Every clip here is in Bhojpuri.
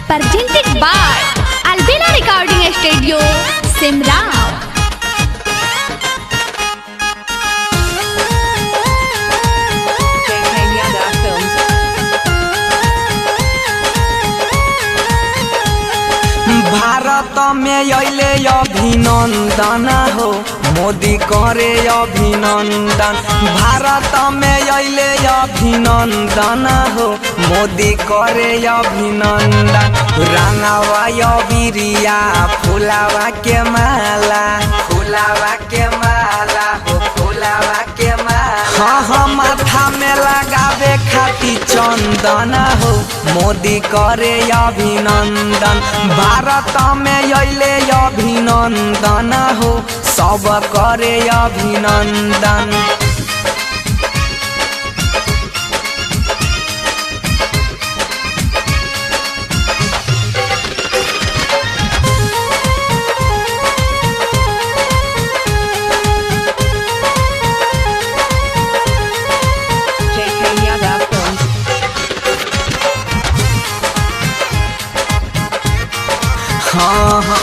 presented by Albina Recording Studio, Simrao. Bharat में अइले अभिनंदन हो, मोदी करे अभिनंदन। भारत में अइले अभिनंदन हो, मोदी करे अभिनंदन। रंगावा अबिरिया फुलावा के माला, फुलावा के माला हो, फुलावा के माला। हाँ हाँ माथा में लगावे खातिर चंदन हो, मोदी करे अभिनंदन। भारत में अइले अभिनंदन हो, सब करे अभिनंदन। हाँ हाँ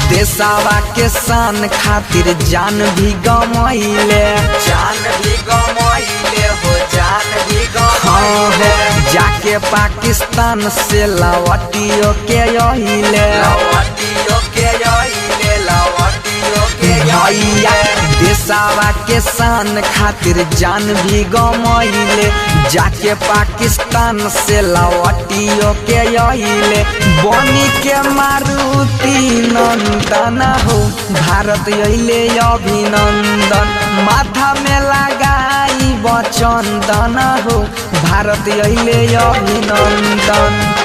देशवा के शान खातिर जान भी गमैले, जान भी गमैले हो, जान भी गमैले। जाके पाकिस्तान से लौटियो के अइले, लौटियो के अइले, लौटियो के भैया। देशवा के शान खातिर जान भी गमैले, जाके पाकिस्तान से लौटियो के अइले। बनी के मारुति नंदन हो, भारत अइले अभिनंदन। माथा में लगाई चंदन हो, भारत अइले अभिनंदन।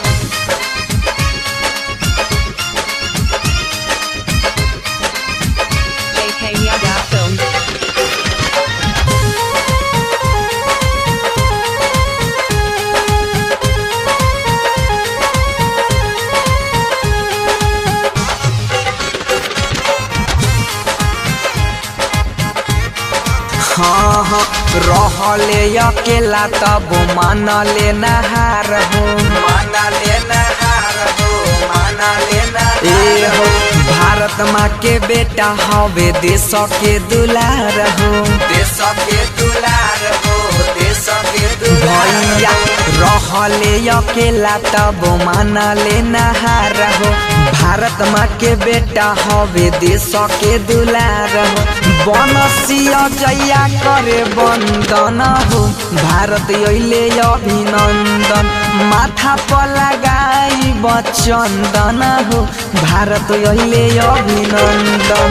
हाँ हाँ रहले अकेला तब मान ले नहार हो, मान ले नहार हो, मान ले नहार हो। भारत माँ के बेटा हवे देश के दुलार हो, देश के दुलार हो, देश के दुलार। भैया रहले अकेला तब मान ले नहार हो, भारत माँ के बेटा हवे देश के दुलार हो। बनसिया जया करे बंदन हो, भारत अइले अभिनंदन। माथा पर लगाई चंदन हो, भारत अइले अभिनंदन।